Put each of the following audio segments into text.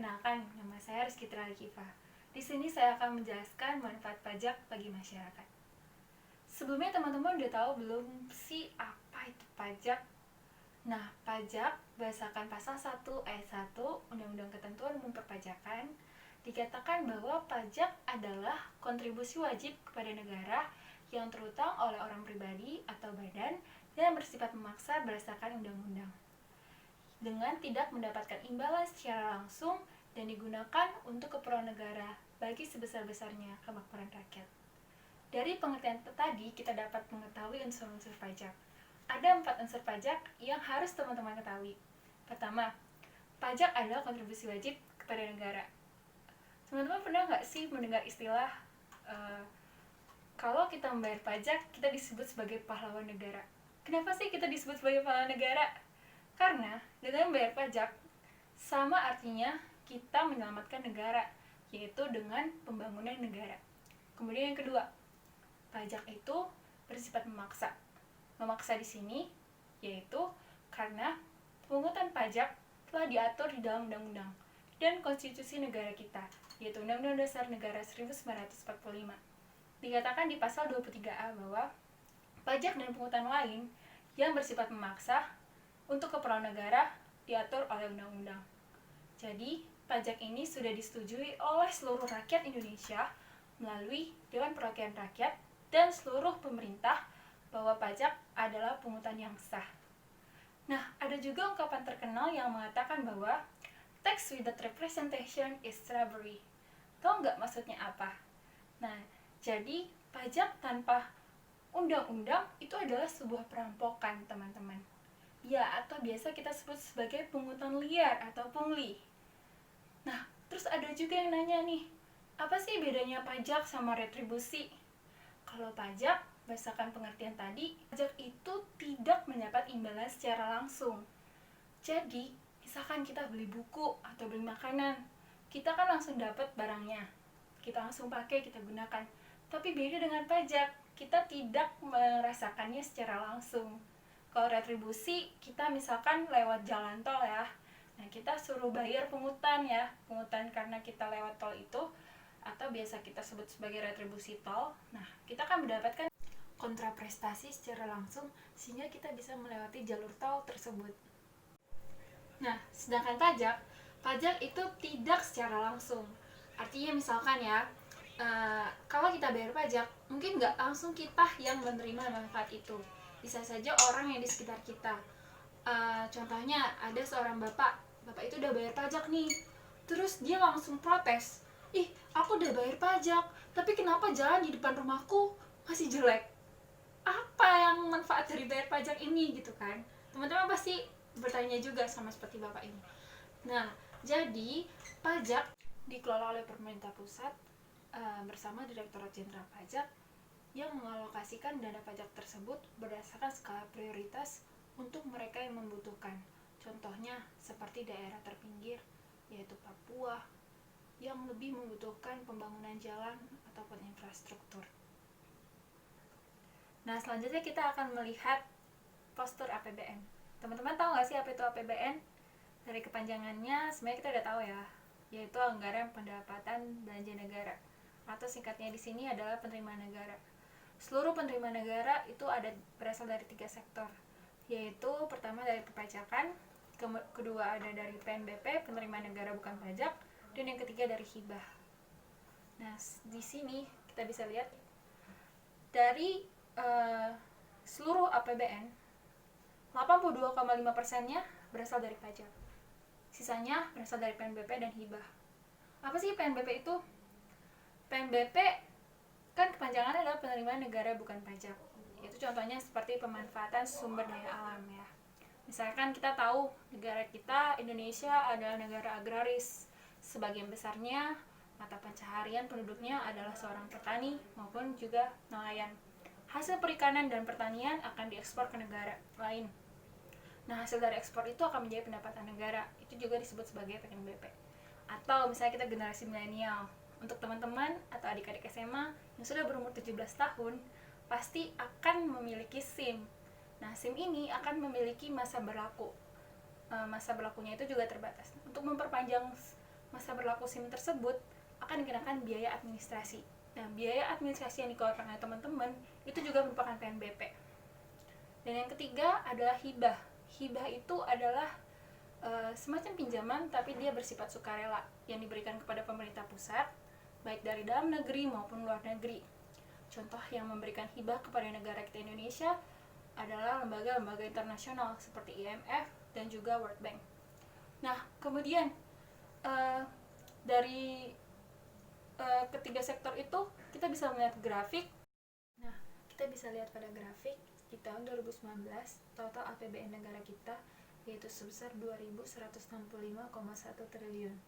Perkenalkan, nama saya Rizky Tralikifa. Di sini saya akan menjelaskan manfaat pajak bagi masyarakat. Sebelumnya teman-teman udah tahu belum sih apa itu pajak? Nah, pajak berdasarkan pasal 1 ayat 1 Undang-Undang Ketentuan Umum Perpajakan dikatakan bahwa pajak adalah kontribusi wajib kepada negara yang terutang oleh orang pribadi atau badan yang bersifat memaksa berdasarkan undang-undang dengan tidak mendapatkan imbalan secara langsung dan digunakan untuk keperluan negara bagi sebesar-besarnya kemakmuran rakyat. Dari pengertian tadi, kita dapat mengetahui unsur-unsur pajak. Ada 4 unsur pajak yang harus teman-teman ketahui. Pertama, pajak adalah kontribusi wajib kepada negara. Teman-teman pernah nggak sih mendengar istilah kalau kita membayar pajak, kita disebut sebagai pahlawan negara? Kenapa sih kita disebut sebagai pahlawan negara? Karena dengan membayar pajak sama artinya kita menyelamatkan negara, yaitu dengan pembangunan negara. Kemudian yang kedua, pajak itu bersifat memaksa. Memaksa di sini yaitu karena pemungutan pajak telah diatur di dalam undang-undang dan konstitusi negara kita, yaitu Undang-Undang Dasar Negara 1945. Dikatakan di pasal 23A bahwa pajak dan pungutan lain yang bersifat memaksa untuk keperluan negara diatur oleh undang-undang. Jadi, pajak ini sudah disetujui oleh seluruh rakyat Indonesia melalui Dewan Perwakilan Rakyat dan seluruh pemerintah bahwa pajak adalah pungutan yang sah. Nah, ada juga ungkapan terkenal yang mengatakan bahwa tax without representation is slavery. Tahu nggak maksudnya apa? Nah, jadi pajak tanpa undang-undang itu adalah sebuah perampokan, teman-teman. Ya, atau biasa kita sebut sebagai pungutan liar atau pungli. Nah, terus ada juga yang nanya nih, apa sih bedanya pajak sama retribusi? Kalau pajak, berdasarkan pengertian tadi, pajak itu tidak mendapat imbalan secara langsung. Jadi, misalkan kita beli buku atau beli makanan, kita kan langsung dapat barangnya. Kita langsung pakai, kita gunakan. Tapi beda dengan pajak, kita tidak merasakannya secara langsung. Kalau retribusi, kita misalkan lewat jalan tol ya. Nah, kita suruh bayar pungutan ya. Pungutan karena kita lewat tol itu, atau biasa kita sebut sebagai retribusi tol. Nah, kita kan mendapatkan kontraprestasi secara langsung, sehingga kita bisa melewati jalur tol tersebut. Nah, sedangkan pajak itu tidak secara langsung. Artinya misalkan ya, kalau kita bayar pajak, mungkin nggak langsung kita yang menerima manfaat itu. Bisa saja orang yang di sekitar kita. Contohnya ada seorang bapak itu udah bayar pajak nih, terus dia langsung protes, ih aku udah bayar pajak, tapi kenapa jalan di depan rumahku masih jelek? Apa yang manfaat dari bayar pajak ini gitu kan? Teman-teman pasti bertanya juga sama seperti bapak ini. Nah, jadi pajak dikelola oleh pemerintah pusat bersama Direktorat Jenderal Pajak yang mengalokasikan dana pajak tersebut berdasarkan skala prioritas untuk mereka yang membutuhkan. Contohnya seperti daerah terpinggir, yaitu Papua, yang lebih membutuhkan pembangunan jalan ataupun infrastruktur. Nah, selanjutnya kita akan melihat postur APBN. Teman-teman tahu nggak sih apa itu APBN? Dari kepanjangannya sebenarnya kita udah tahu ya, yaitu Anggaran Pendapatan Belanja Negara, atau singkatnya di sini adalah penerimaan negara. Seluruh penerimaan negara itu berasal dari 3 sektor, yaitu pertama dari perpajakan, kedua ada dari PNBP, penerimaan negara bukan pajak, dan yang ketiga dari hibah. Nah, di sini kita bisa lihat dari seluruh APBN, 82,5%-nya berasal dari pajak. Sisanya berasal dari PNBP dan hibah. Apa sih PNBP itu? PNBP kan kepanjangannya adalah penerimaan negara bukan pajak. Itu contohnya seperti pemanfaatan sumber daya alam ya. Misalkan kita tahu negara kita Indonesia adalah negara agraris. Sebagian besarnya mata pencaharian penduduknya adalah seorang petani maupun juga nelayan. Hasil perikanan dan pertanian akan diekspor ke negara lain. Nah, hasil dari ekspor itu akan menjadi pendapatan negara. Itu juga disebut sebagai PNBP. Atau misalnya kita generasi milenial. Untuk teman-teman atau adik-adik SMA yang sudah berumur 17 tahun, pasti akan memiliki SIM. Nah, SIM ini akan memiliki masa berlaku. Masa berlakunya itu juga terbatas. Untuk memperpanjang masa berlaku SIM tersebut akan dikenakan biaya administrasi. Nah, biaya administrasi yang dikeluarkan oleh teman-teman itu juga merupakan PNBP. Dan yang ketiga adalah hibah. Hibah itu adalah semacam pinjaman tapi dia bersifat sukarela yang diberikan kepada pemerintah pusat, baik dari dalam negeri maupun luar negeri. Contoh yang memberikan hibah kepada negara kita Indonesia adalah lembaga-lembaga internasional seperti IMF dan juga World Bank. Nah, kemudian dari ketiga sektor itu kita bisa melihat grafik. Nah, kita bisa lihat pada grafik di tahun 2019 total APBN negara kita yaitu sebesar 2.165,1 triliun.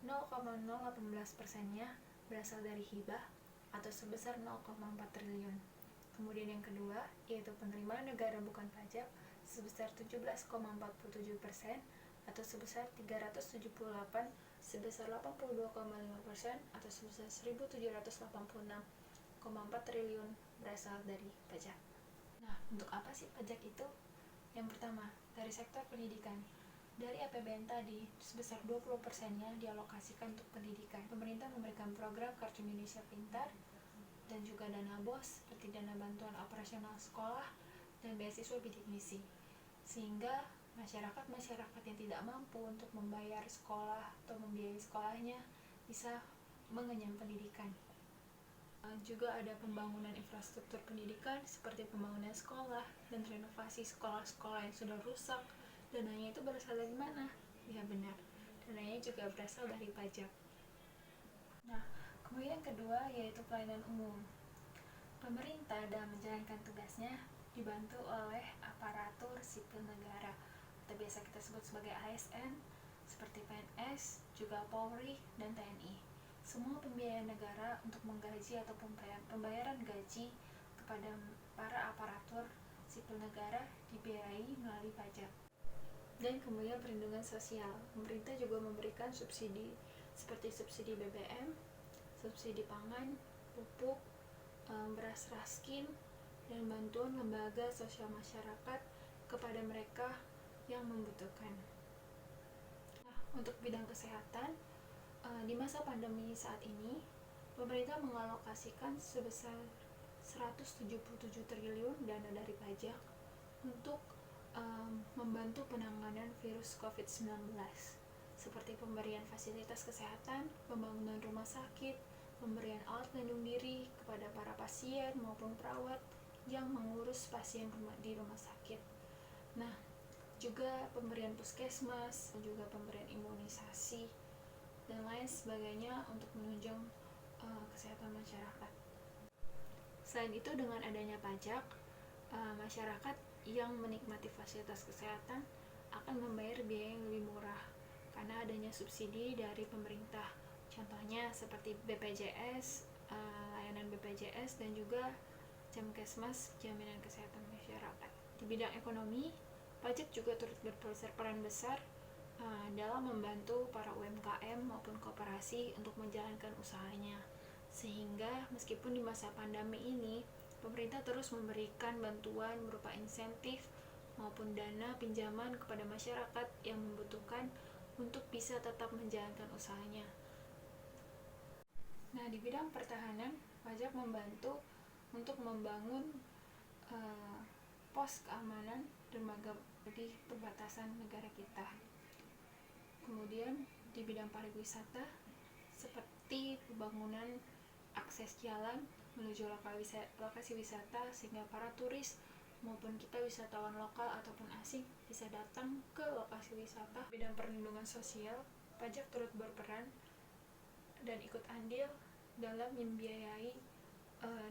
0,018%-nya berasal dari hibah atau sebesar 0,4 triliun. Kemudian yang kedua yaitu penerimaan negara bukan pajak sebesar 17,47% atau sebesar 378 sebesar 82,5% atau sebesar 1.786,4 triliun berasal dari pajak. Nah, untuk apa sih pajak itu? Yang pertama, dari sektor pendidikan. Dari APBN tadi, sebesar 20%-nya dialokasikan untuk pendidikan. Pemerintah memberikan program Kartu Indonesia Pintar dan juga dana BOS seperti dana bantuan operasional sekolah dan beasiswa bidik misi. Sehingga masyarakat yang tidak mampu untuk membayar sekolah atau membiayai sekolahnya bisa mengenyam pendidikan. Juga ada pembangunan infrastruktur pendidikan seperti pembangunan sekolah dan renovasi sekolah-sekolah yang sudah rusak. Dananya itu berasal dari mana? Ya benar, dananya juga berasal dari pajak. Nah, kemudian yang kedua yaitu pelayanan umum. Pemerintah dalam menjalankan tugasnya dibantu oleh aparatur sipil negara atau biasa kita sebut sebagai ASN seperti PNS, juga Polri, dan TNI. Semua pembiayaan negara untuk menggaji ataupun pembayaran gaji kepada para aparatur sipil negara dibiayai melalui pajak. Dan kemudian perlindungan sosial. Pemerintah juga memberikan subsidi seperti subsidi BBM, subsidi pangan, pupuk, beras raskin, dan bantuan lembaga sosial masyarakat kepada mereka yang membutuhkan. Nah, untuk bidang kesehatan, di masa pandemi saat ini, pemerintah mengalokasikan sebesar 177 triliun dana dari pajak untuk membantu penanganan virus COVID-19 seperti pemberian fasilitas kesehatan, pembangunan rumah sakit, pemberian alat pelindung diri kepada para pasien maupun perawat yang mengurus pasien di rumah sakit. Nah, juga pemberian puskesmas, juga pemberian imunisasi dan lain sebagainya untuk menunjang kesehatan masyarakat. Selain itu, dengan adanya pajak, masyarakat yang menikmati fasilitas kesehatan akan membayar biaya yang lebih murah karena adanya subsidi dari pemerintah. Contohnya seperti BPJS, layanan BPJS dan juga Jamkesmas, jaminan kesehatan masyarakat. Di bidang ekonomi, pajak juga turut berperan besar dalam membantu para UMKM maupun koperasi untuk menjalankan usahanya. Sehingga meskipun di masa pandemi ini, pemerintah terus memberikan bantuan berupa insentif maupun dana pinjaman kepada masyarakat yang membutuhkan untuk bisa tetap menjalankan usahanya. Nah, di bidang pertahanan, pajak membantu untuk membangun pos keamanan dermaga di perbatasan negara kita. Kemudian di bidang pariwisata seperti pembangunan akses jalan menuju lokasi wisata sehingga para turis maupun kita wisatawan lokal ataupun asing bisa datang ke lokasi wisata. Bidang perlindungan sosial, pajak turut berperan dan ikut andil dalam membiayai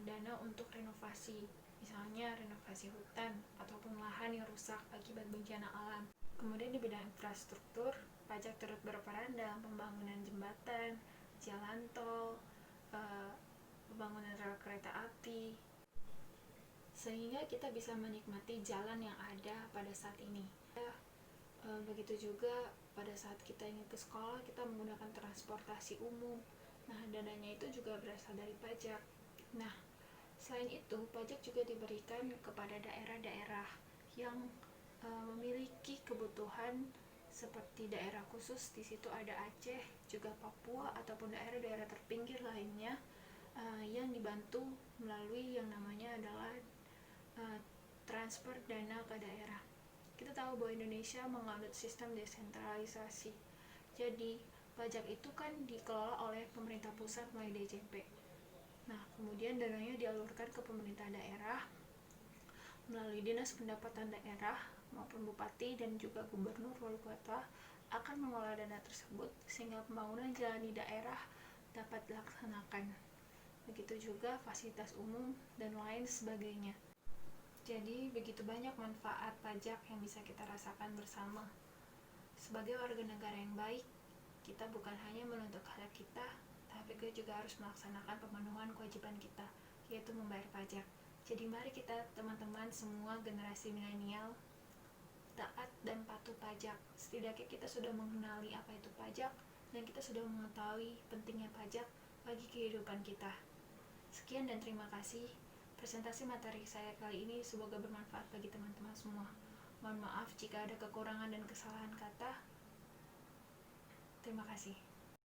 dana untuk renovasi, misalnya renovasi hutan ataupun lahan yang rusak akibat bencana alam. Kemudian di bidang infrastruktur, pajak turut berperan dalam pembangunan jembatan, jalan tol, pembangunan rel kereta api, sehingga kita bisa menikmati jalan yang ada pada saat ini. Begitu juga pada saat kita ingin ke sekolah, kita menggunakan transportasi umum. Nah, dananya itu juga berasal dari pajak. Nah, selain itu, pajak juga diberikan kepada daerah-daerah yang memiliki kebutuhan seperti daerah khusus, di situ ada Aceh, juga Papua ataupun daerah-daerah terpinggir lainnya yang dibantu melalui yang namanya adalah transfer dana ke daerah. Kita tahu bahwa Indonesia menganut sistem desentralisasi. Jadi, pajak itu kan dikelola oleh pemerintah pusat melalui DJP. Nah, kemudian dananya dialurkan ke pemerintah daerah melalui Dinas Pendapatan Daerah maupun Bupati dan juga Gubernur Wali Kota akan mengelola dana tersebut sehingga pembangunan jalan di daerah dapat dilaksanakan. Begitu juga fasilitas umum dan lain sebagainya. Jadi, begitu banyak manfaat pajak yang bisa kita rasakan bersama. Sebagai warga negara yang baik, kita bukan hanya menuntut hak kita, tapi kita juga harus melaksanakan pemenuhan kewajiban kita, yaitu membayar pajak. Jadi mari kita teman-teman semua generasi milenial taat dan patuh pajak. Setidaknya kita sudah mengenali apa itu pajak dan kita sudah mengetahui pentingnya pajak bagi kehidupan kita. Sekian dan terima kasih. Presentasi materi saya kali ini semoga bermanfaat bagi teman-teman semua. Mohon maaf jika ada kekurangan dan kesalahan kata. Terima kasih.